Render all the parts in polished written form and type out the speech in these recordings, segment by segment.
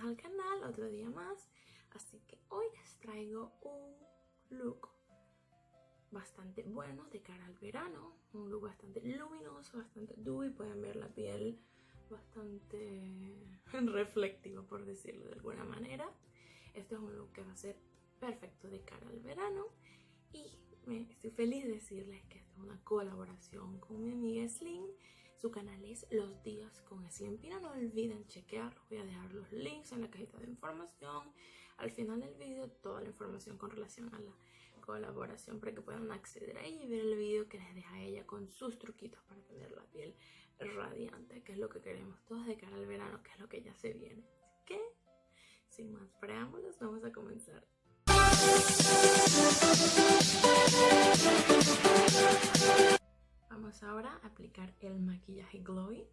al canal, otro día más. Así que hoy les traigo un look bastante bueno de cara al verano. Un look bastante luminoso, bastante dewy. Pueden ver la piel bastante reflectiva, por decirlo de alguna manera. Este es un look que va a ser perfecto de cara al verano. Y estoy feliz de decirles que esta es una colaboración con mi amiga Slim. Su canal es Los Días con Slim Pina. No olviden chequearlo. Voy a dejar los links en la cajita de información. Al final del video toda la información con relación a la colaboración para que puedan acceder ahí y ver el video que les deja ella con sus truquitos para tener la piel radiante, que es lo que queremos todos de cara al verano, que es lo que ya se viene. Así que, sin más preámbulos, vamos a comenzar. Vamos ahora a aplicar el maquillaje Glowy.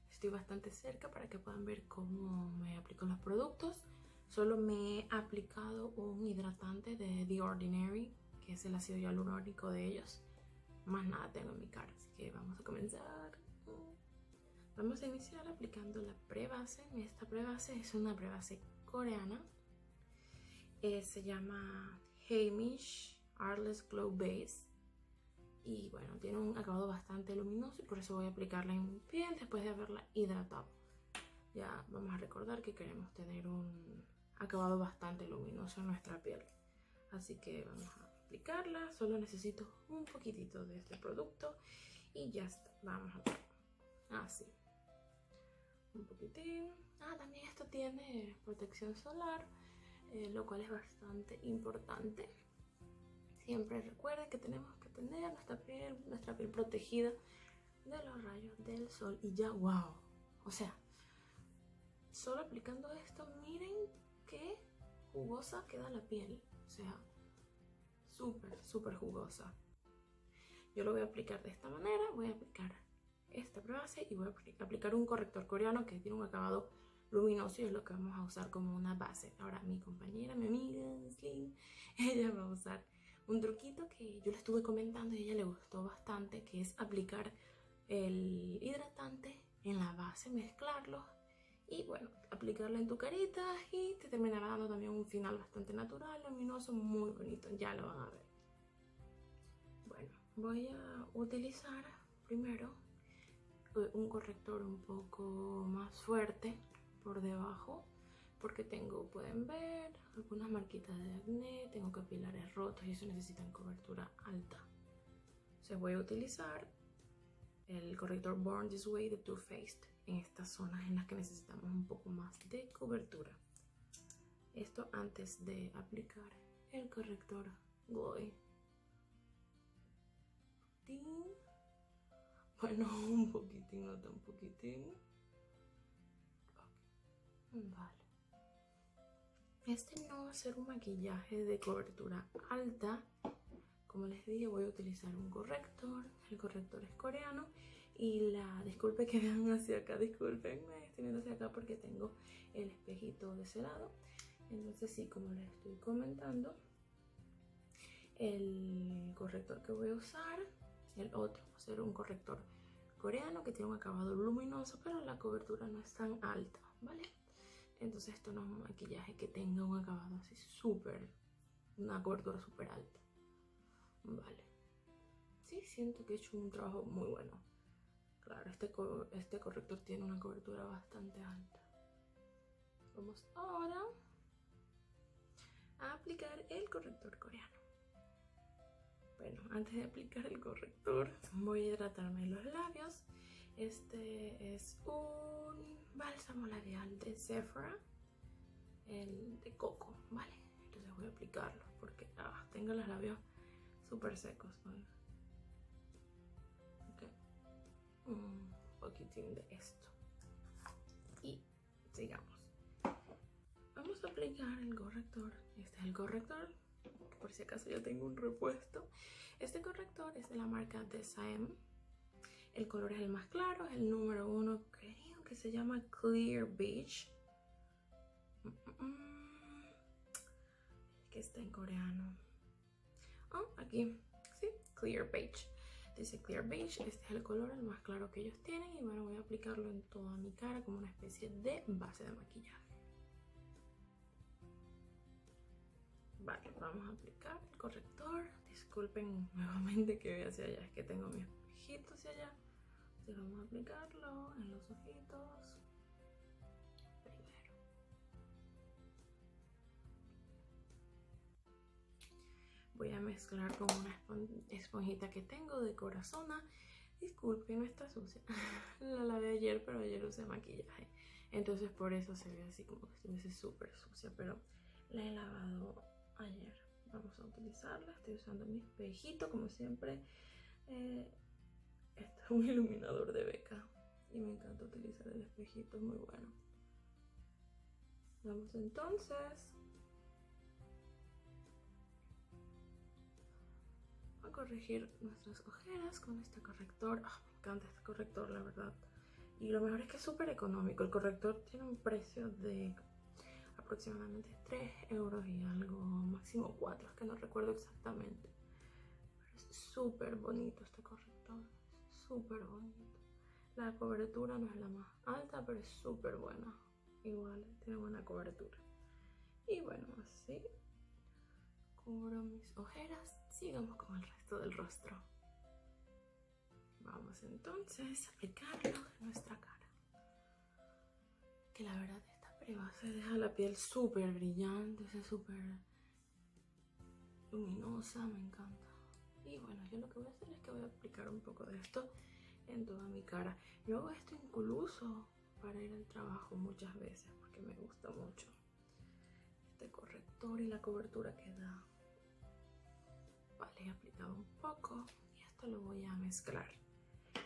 Estoy bastante cerca para que puedan ver cómo me aplico los productos. Solo me he aplicado un hidratante de The Ordinary, que es el ácido hialurónico de ellos. Más nada tengo en mi cara, así que vamos a comenzar. Vamos a iniciar aplicando la prebase. Esta prebase es una prebase coreana. Se llama Heimish Artless Glow Base. Y bueno, tiene un acabado bastante luminoso y por eso voy a aplicarla en mi piel después de haberla hidratado. Ya vamos a recordar que queremos tener un acabado bastante luminoso en nuestra piel. Así que vamos a aplicarla. Solo necesito un poquitito de este producto y ya está. Vamos a ver. Así. Un poquitín. También esto tiene protección solar, lo cual es bastante importante. Siempre recuerden que tenemos que tener nuestra piel protegida de los rayos del sol. Y ya, wow. O sea, solo aplicando esto, miren qué jugosa queda la piel. O sea, súper jugosa. Yo lo voy a aplicar de esta manera. Voy a aplicar esta base y voy a aplicar un corrector coreano que tiene un acabado luminoso y es lo que vamos a usar como una base. Ahora mi compañera, mi amiga Slim, ella va a usar un truquito que yo le estuve comentando y a ella le gustó bastante, que es aplicar el hidratante en la base, mezclarlo y bueno, aplicarlo en tu carita y te terminará dando también un final bastante natural, luminoso, muy bonito. Ya lo van a ver. Bueno, voy a utilizar primero un corrector un poco más fuerte por debajo porque pueden ver algunas marquitas de acné, tengo capilares rotos y eso necesitan cobertura alta. Entonces voy a utilizar el corrector Born This Way de Too Faced en estas zonas en las que necesitamos un poco más de cobertura. Esto antes de aplicar el corrector Glowy. Bueno, un poquitín, no tan poquitín. Vale. Este no va a ser un maquillaje de cobertura alta. Como les dije, voy a utilizar un corrector. El corrector es coreano. Y disculpe que vean hacia acá, discúlpenme, estoy viendo hacia acá porque tengo el espejito de ese lado. Entonces sí, como les estoy comentando, el corrector que voy a usar, el otro, va a ser un corrector coreano que tiene un acabado luminoso, pero la cobertura no es tan alta, ¿vale? Entonces esto no es un maquillaje que tenga un acabado así una cobertura súper alta. Vale. Sí, siento que he hecho un trabajo muy bueno. Claro, este corrector tiene una cobertura bastante alta. Vamos ahora a aplicar el corrector coreano. Bueno, antes de aplicar el corrector, voy a hidratarme los labios. Este es un bálsamo labial de Sephora, el de coco, ¿vale? Entonces voy a aplicarlo porque tengo los labios súper secos, ¿vale? Okay. Un poquitín de esto. Y sigamos. Vamos a aplicar el corrector. Este es el corrector. Por si acaso ya tengo un repuesto. Este corrector es de la marca DSM. El color es el más claro, es el número 1, creo que se llama Clear Beige. Que está en coreano. Aquí, sí, Clear Beige. Dice Clear Beige, este es el color, el más claro que ellos tienen. Y bueno, voy a aplicarlo en toda mi cara como una especie de base de maquillaje. Vale, vamos a aplicar el corrector. Disculpen nuevamente que voy hacia allá, es que tengo mi espejito hacia allá. Entonces vamos a aplicarlo en los ojitos. Primero. Voy a mezclar con una esponjita que tengo de Corazona. Disculpen, no está sucia. La lavé ayer, pero ayer usé maquillaje. Entonces por eso se ve así como que estuviese súper sucia, pero la he lavado ayer. Vamos a utilizarla. Estoy usando mi espejito como siempre. Este es un iluminador de Becca y me encanta utilizar el espejito, es muy bueno. Vamos entonces a corregir nuestras ojeras con este corrector. Me encanta este corrector, la verdad. Y lo mejor es que es súper económico. El corrector tiene un precio de aproximadamente 3 euros y algo, máximo 4, es que no recuerdo exactamente. Pero es súper bonito este corrector, es súper bonito. La cobertura no es la más alta, pero es súper buena. Igual, tiene buena cobertura. Y bueno, así cubro mis ojeras. Sigamos con el resto del rostro. Vamos entonces a aplicarlo en nuestra cara. Que la verdad esta prebase deja la piel súper brillante, es súper luminosa, me encanta. Y bueno, yo lo que voy a hacer es que voy a aplicar un poco de esto en toda mi cara. Yo hago esto incluso para ir al trabajo muchas veces porque me gusta mucho este corrector y la cobertura que da. Vale, he aplicado un poco y esto lo voy a mezclar.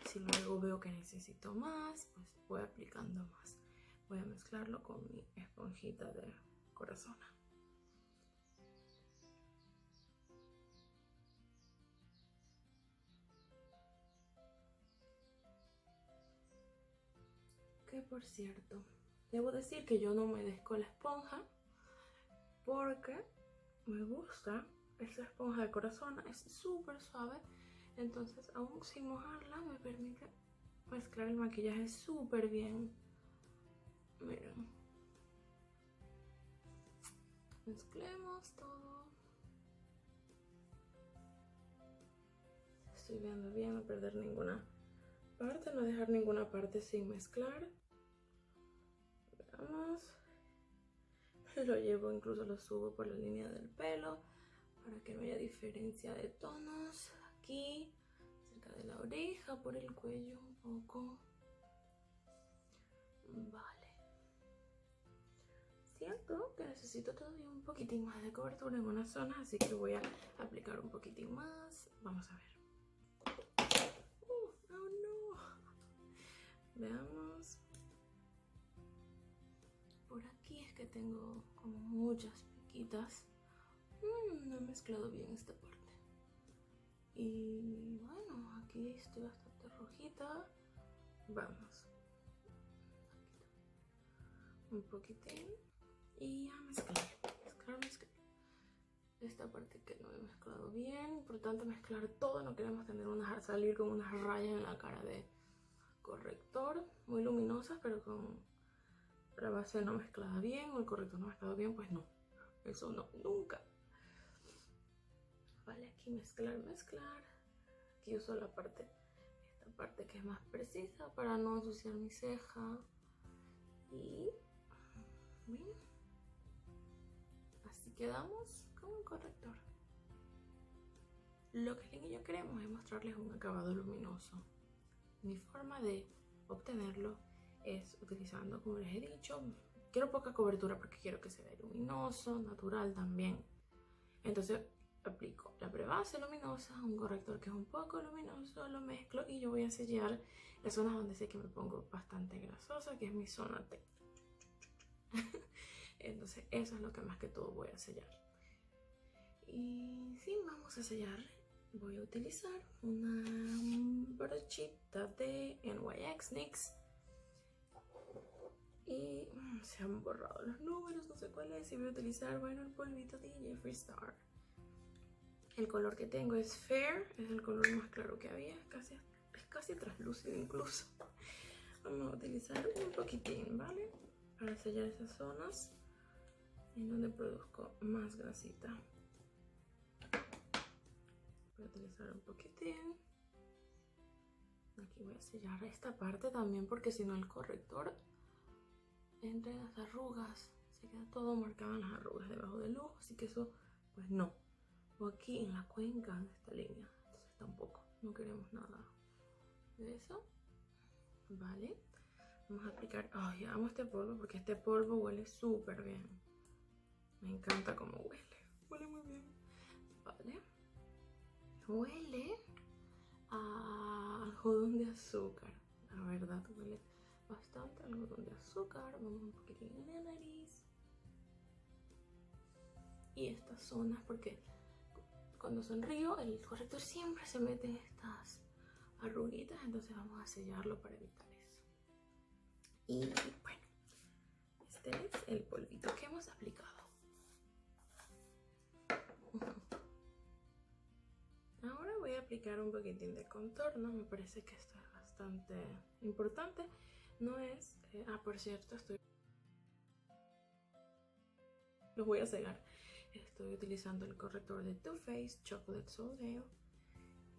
Si luego veo que necesito más, pues voy aplicando más. Voy a mezclarlo con mi esponjita de Corazona. Que por cierto, debo decir que yo no humedezco la esponja porque me gusta. Esta esponja de Corazona es súper suave, entonces aún sin mojarla me permite mezclar el maquillaje súper bien. Miren, mezclemos todo. Estoy viendo bien, no perder ninguna parte, no dejar ninguna parte sin mezclar. Veamos. Lo llevo, incluso lo subo por la línea del pelo para que no haya diferencia de tonos. Aquí, cerca de la oreja, por el cuello un poco. Vale. Siento que necesito todavía un poquitín más de cobertura en una zona, así que voy a aplicar un poquitín más. Vamos a ver. Oh no. Veamos. Por aquí es que tengo como muchas piquitas. No he mezclado bien esta parte. Y bueno, aquí estoy bastante rojita. Vamos. Un poquitín. Y a mezclar. Mezclar. Esta parte que no he mezclado bien. Importante mezclar todo. No queremos salir con unas rayas en la cara de corrector. Muy luminosas, pero con la base no mezclada bien. O el corrector no mezclado bien, pues no. Eso no, nunca. Vale, aquí mezclar. Aquí uso esta parte que es más precisa para no ensuciar mi ceja. Y bien, así quedamos con un corrector. Lo que Lynn y yo queremos es mostrarles un acabado luminoso. Mi forma de obtenerlo es utilizando, como les he dicho, quiero poca cobertura porque quiero que se vea luminoso, natural también. Entonces aplico la prebase luminosa, un corrector que es un poco luminoso, lo mezclo y yo voy a sellar las zonas donde sé que me pongo bastante grasosa, que es mi zona T. Entonces eso es lo que más que todo voy a sellar. Y sí, vamos a sellar. Voy a utilizar una brochita de NYX NYX. Y se han borrado los números, no sé cuál es. Y voy a utilizar, bueno, el polvito de Jeffree Star. El color que tengo es Fair, es el color más claro que había, es casi translúcido incluso. Vamos a utilizar un poquitín, ¿vale? Para sellar esas zonas. en donde produzco más grasita. Voy a utilizar un poquitín. Aquí voy a sellar esta parte también, porque si no el corrector entre las arrugas, se queda todo marcado en las arrugas debajo del ojo, así que eso pues no. O aquí en la cuenca de esta línea, entonces tampoco, no queremos nada de eso. Vale, vamos a aplicar, ay, amo este polvo porque este polvo huele súper bien. Me encanta cómo huele muy bien. Vale, huele a algodón de azúcar, la verdad huele bastante algodón de azúcar. Vamos un poquitín en la nariz y estas zonas, porque cuando sonrío el corrector siempre se mete en estas arruguitas, entonces vamos a sellarlo para evitar eso. Y bueno, este es el polvito que hemos aplicado. Ahora voy a aplicar un poquitín de contorno. Me parece que esto es bastante importante. No es... por cierto, los voy a cegar. Estoy utilizando el corrector de Too Faced Chocolate Soleil.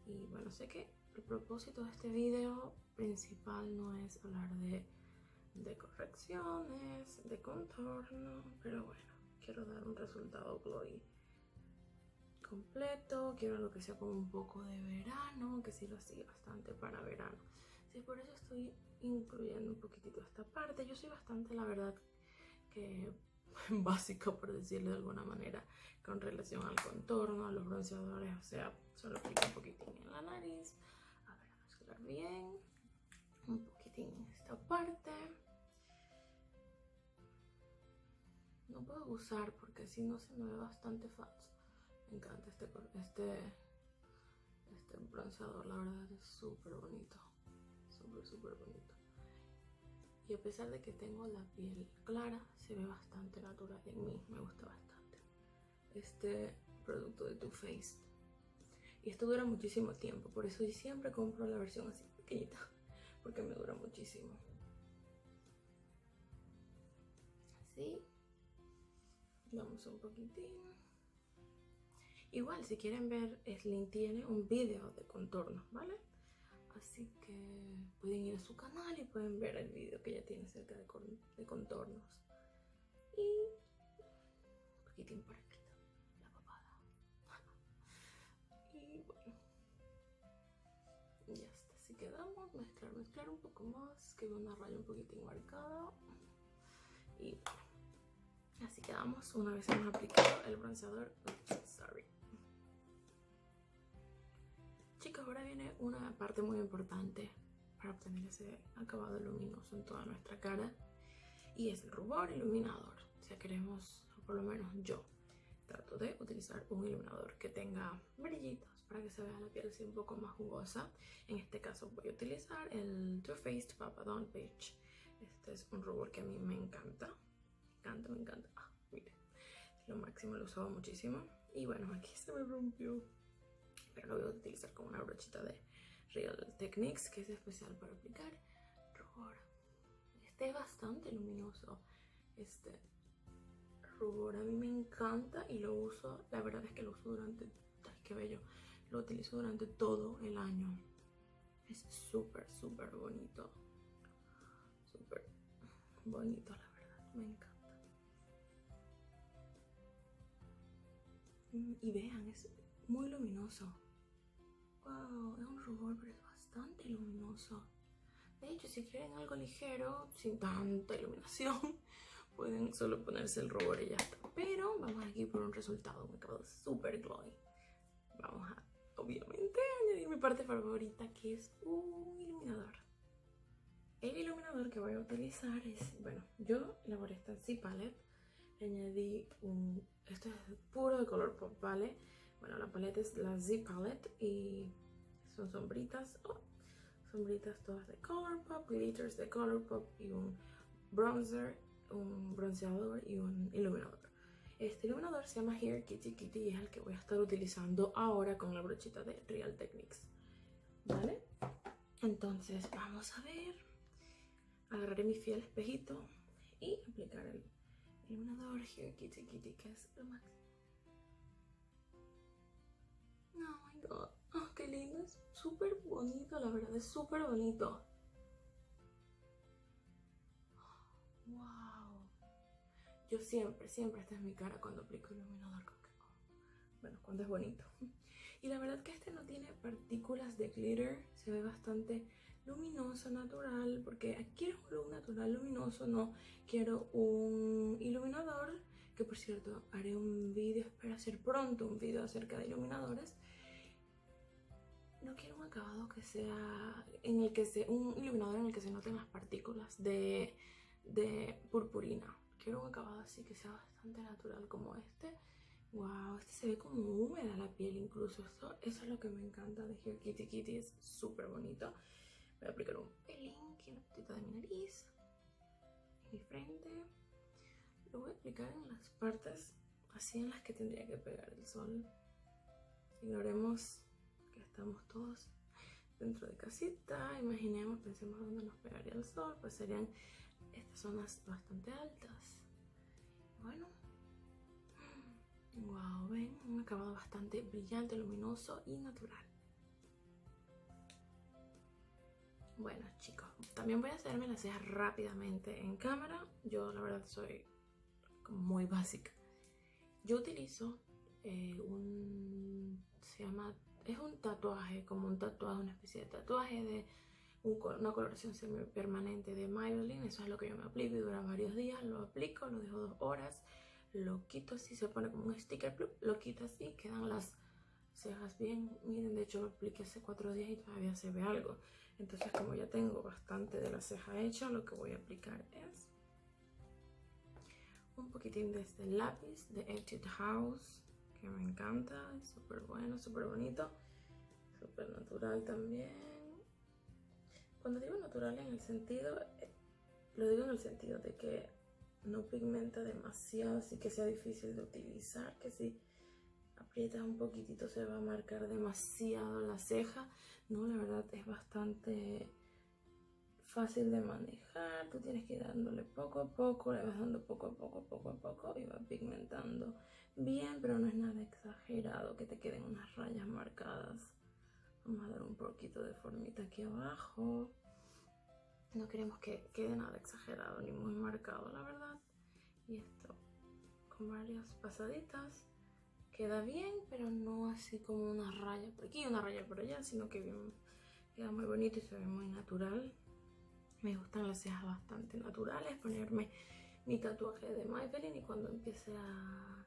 Y bueno, sé que el propósito de este video principal no es hablar de correcciones, de contorno, pero bueno, quiero dar un resultado glowy completo. Quiero algo que sea como un poco de verano, que sirva así bastante para verano. Sí, por eso estoy incluyendo un poquitito esta parte. Yo soy bastante, la verdad, que básica, por decirlo de alguna manera, con relación al contorno, a los bronceadores. O sea, solo aplico un poquitín en la nariz. A ver, a mezclar bien. Un poquitín en esta parte. No puedo usar porque si no se me ve bastante falso. Me encanta este bronceador, la verdad es súper bonito. Súper bonito. Y a pesar de que tengo la piel clara, se ve bastante natural en mí. Me gusta bastante este producto de Too Faced. Y esto dura muchísimo tiempo, por eso yo siempre compro la versión así pequeñita, porque me dura muchísimo. Así. Vamos un poquitín. Igual, si quieren ver, Slim tiene un video de contornos, ¿vale? Así que pueden ir a su canal y pueden ver el video que ella tiene acerca de contornos. Y un poquitín por aquí, la papada. Y bueno, ya está, así quedamos. Mezclar un poco más, que una raya un poquitín marcada. Y bueno, así quedamos una vez hemos aplicado el bronceador. Sorry. Chicos, ahora viene una parte muy importante para obtener ese acabado luminoso en toda nuestra cara, y es el rubor iluminador. O sea, queremos, o por lo menos yo, trato de utilizar un iluminador que tenga brillitos para que se vea la piel así un poco más jugosa. En este caso voy a utilizar el Too Faced Papadon Peach. Este es un rubor que a mí me encanta. Me encanta. Ah, mire, lo máximo, lo usaba muchísimo. Y bueno, aquí se me rompió, pero lo voy a utilizar con una brochita de Real Techniques, que es especial para aplicar rubor. Este es bastante luminoso. Este rubor a mí me encanta y lo uso, la verdad es que lo uso durante, ay, qué bello, lo utilizo durante todo el año. Es súper bonito. Súper bonito, la verdad, me encanta. Y vean, es muy luminoso. Wow, es un rubor, pero es bastante luminoso. De hecho, si quieren algo ligero, sin tanta iluminación, pueden solo ponerse el rubor y ya está. Pero vamos aquí por un resultado, un acabado súper glowy. Vamos a, obviamente, añadir mi parte favorita, que es un iluminador. El iluminador que voy a utilizar es, bueno, yo elaboré esta Z Palette. Le añadí esto es puro de Colourpop, ¿vale? Bueno, la paleta es la Z Palette y son sombritas, sombritas todas de Colourpop, glitters de Colourpop y un bronzer, un bronceador y un iluminador. Este iluminador se llama Hair Kitty Kitty y es el que voy a estar utilizando ahora con la brochita de Real Techniques, ¿vale? Entonces vamos a ver. Agarraré mi fiel espejito y aplicar iluminador Here Kitty Kitty, que es lo máximo. Oh my god, oh, qué lindo, es súper bonito, la verdad, es súper bonito. Wow. Yo siempre, esta es mi cara cuando aplico iluminador. Bueno, cuando es bonito. Y la verdad que este no tiene partículas de glitter, se ve bastante luminoso, natural, porque quiero un look natural, luminoso, no quiero un iluminador, que por cierto haré un vídeo, espero hacer pronto un vídeo acerca de iluminadores. No quiero un acabado que sea, un iluminador en el que se noten las partículas de purpurina. Quiero un acabado así que sea bastante natural como este. Wow, este se ve como húmeda la piel incluso. Eso es lo que me encanta de Here Kitty Kitty, es súper bonito. Voy a aplicar un pelín aquí en la puntita de mi nariz, en mi frente. Lo voy a aplicar en las partes así en las que tendría que pegar el sol. Ignoremos que estamos todos dentro de casita. Imaginemos, pensemos dónde nos pegaría el sol. Pues serían estas zonas bastante altas. Bueno. Wow, ven, un acabado bastante brillante, luminoso y natural. Bueno chicos, también voy a hacerme las cejas rápidamente en cámara. Yo la verdad soy como muy básica. Yo utilizo es un tatuaje, una especie de tatuaje de una coloración semipermanente de Maybelline. Eso es lo que yo me aplico y dura varios días. Lo aplico, lo dejo 2 horas. Lo quito así, se pone como un sticker, lo quito así, quedan las cejas bien. Miren, de hecho lo apliqué hace 4 días y todavía se ve algo. Entonces, como ya tengo bastante de la ceja hecha, lo que voy a aplicar es un poquitín de este lápiz de Etude House, que me encanta, es súper bueno, súper bonito, súper natural también. Cuando digo natural en el sentido, lo digo en el sentido de que no pigmenta demasiado, así que sea difícil de utilizar, que si aprietas un poquitito se va a marcar demasiado la ceja. No, la verdad es bastante fácil de manejar. Tú tienes que ir dándole poco a poco, le vas dando poco a poco y va pigmentando bien, pero no es nada exagerado que te queden unas rayas marcadas. Vamos a dar un poquito de formita aquí abajo. No queremos que quede nada exagerado ni muy marcado, la verdad. Y esto con varias pasaditas queda bien, pero no así como una raya por aquí y una raya por allá, sino que bien, queda muy bonito y se ve muy natural. Me gustan las cejas bastante naturales, ponerme mi tatuaje de Maybelline y cuando empiece a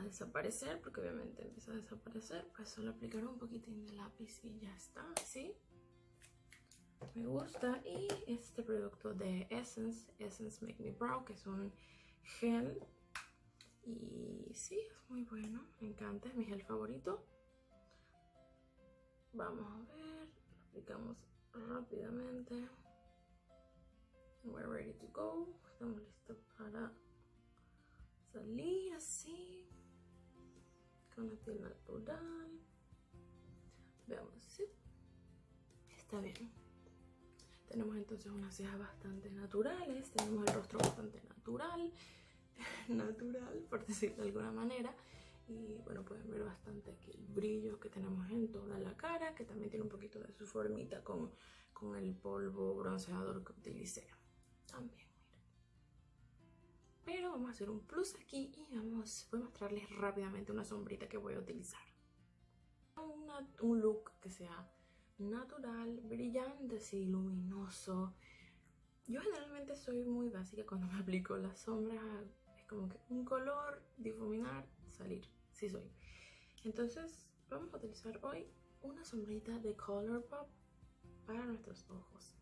desaparecer, porque obviamente empieza a desaparecer, pues solo aplicar un poquitín de lápiz y ya está, ¿sí? Me gusta. Y este producto de Essence Make Me Brow, que es un gel, y sí, es muy bueno, me encanta, es mi gel favorito. Vamos a ver, lo aplicamos rápidamente. We're ready to go. Estamos listos para salir así, con la piel natural. Veamos si está bien. Tenemos entonces unas cejas bastante naturales, tenemos el rostro bastante natural, por decirlo de alguna manera. Y bueno, pueden ver bastante aquí el brillo que tenemos en toda la cara, que también tiene un poquito de su formita con el polvo bronceador que utilicé. También, miren. Pero vamos a hacer un plus aquí y voy a mostrarles rápidamente una sombrita que voy a utilizar. Un look que sea natural, brillante, así luminoso. Yo generalmente soy muy básica cuando me aplico la sombra. Es como que un color, difuminar, salir. Sí soy. Entonces vamos a utilizar hoy una sombrita de Colourpop para nuestros ojos.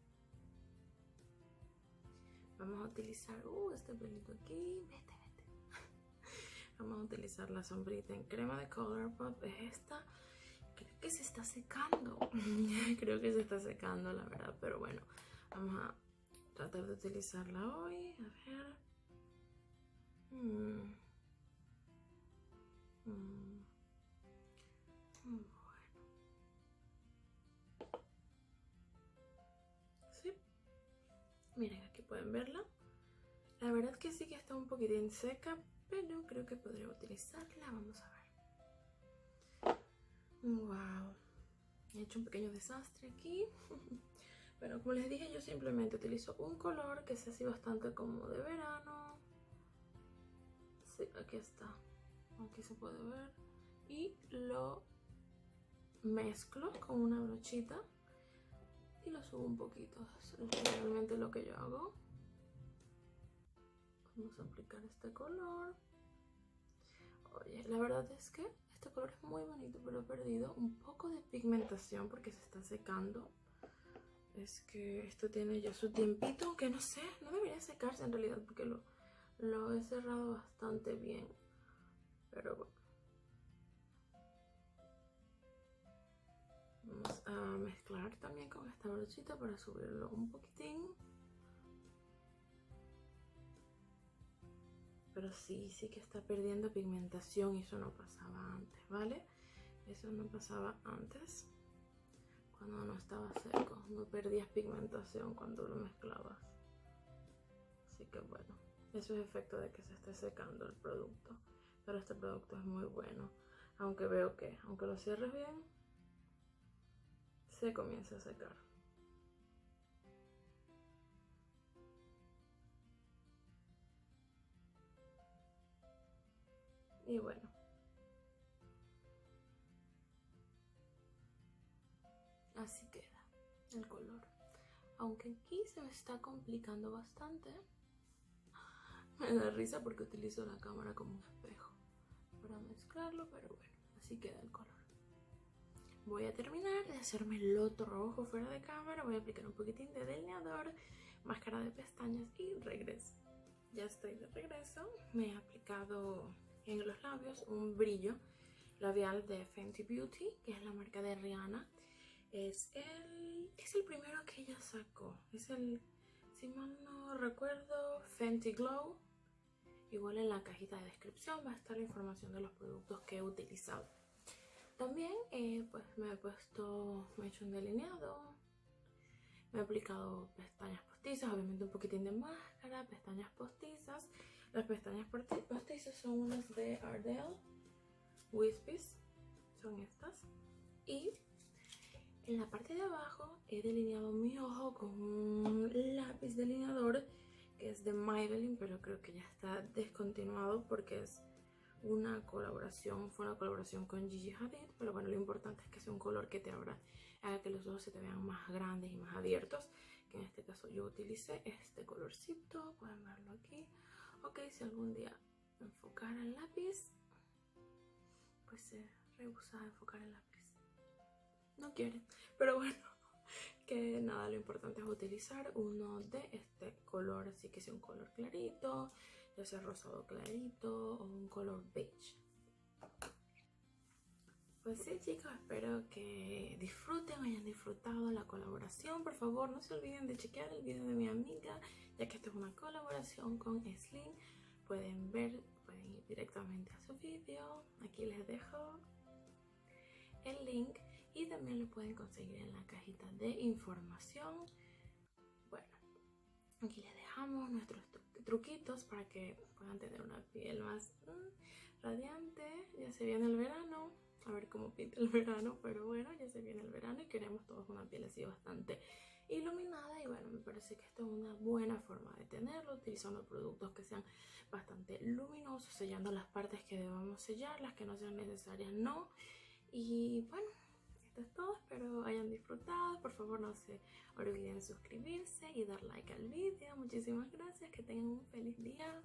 Vamos a utilizar este pelito aquí. Vete. Vamos a utilizar la sombrita en crema de Colourpop. Es esta. Creo que se está secando. Creo que se está secando, la verdad. Pero bueno, vamos a tratar de utilizarla hoy. A ver. Bueno. Sí. Miren, aquí pueden verla. La verdad que sí que está un poquitín seca, pero creo que podría utilizarla. Vamos a ver. Wow. He hecho un pequeño desastre aquí. Pero como les dije, yo simplemente utilizo un color que es así bastante como de verano. Sí, aquí está. Aquí se puede ver. Y lo mezclo con una brochita y lo subo un poquito. Es realmente lo que yo hago. Vamos a aplicar este color. Oye, la verdad es que este color es muy bonito, pero he perdido un poco de pigmentación porque se está secando. Es que esto tiene ya su tiempito, aunque no sé, no debería secarse en realidad porque lo he cerrado bastante bien. Pero bueno. Vamos a mezclar también con esta brochita para subirlo un poquitín. Pero sí que está perdiendo pigmentación y eso no pasaba antes, ¿vale? Eso no pasaba antes. Cuando no estaba seco, no perdías pigmentación cuando lo mezclabas. Así que bueno, eso es efecto de que se esté secando el producto. Pero este producto es muy bueno. Aunque veo que, aunque lo cierres bien, se comienza a secar. Y bueno. Así queda el color. Aunque aquí se me está complicando bastante. Me da risa porque utilizo la cámara como un espejo para mezclarlo, pero bueno, así queda el color. Voy a terminar de hacerme el otro ojo fuera de cámara. Voy a aplicar un poquitín de delineador, máscara de pestañas y regreso. Ya estoy de regreso. Me he aplicado en los labios un brillo labial de Fenty Beauty, que es la marca de Rihanna. Es el primero que ella sacó. Es el, si mal no recuerdo, Fenty Glow. Igual en la cajita de descripción va a estar la información de los productos que he utilizado. También pues me he hecho un delineado, me he aplicado pestañas postizas, obviamente un poquitín de máscara, pestañas postizas. Las pestañas postizas son unas de Ardell Wispies, son estas. Y en la parte de abajo he delineado mi ojo con un lápiz delineador que es de Maybelline, pero creo que ya está descontinuado porque es fue una colaboración con Gigi Hadid, pero bueno, lo importante es que sea un color que te haga que los ojos se te vean más grandes y más abiertos, que en este caso yo utilicé este colorcito, pueden verlo aquí. Ok, si algún día enfocara el lápiz, pues se rehúsa a enfocar el lápiz. No quiere, pero bueno, que nada, lo importante es utilizar uno de este color, así que sea un color clarito, ya sea rosado clarito o un color beige. Pues sí, chicos, espero que disfruten, hayan disfrutado la colaboración. Por favor, no se olviden de chequear el video de mi amiga, ya que esto es una colaboración con Slim. Pueden ir directamente a su video. Aquí les dejo el link y también lo pueden conseguir en la cajita de información. Bueno, aquí les dejamos nuestros truquitos para que puedan tener una piel más radiante. Ya se viene el verano, a ver cómo pinta el verano, pero bueno, ya se viene el verano y queremos todos una piel así bastante iluminada. Y bueno, me parece que esto es una buena forma de tenerlo, utilizando productos que sean bastante luminosos, sellando las partes que debamos sellar, las que no sean necesarias no. Y bueno, esto es todo, espero hayan disfrutado. Por favor, no se olviden suscribirse y dar like al video. Muchísimas gracias, que tengan un feliz día.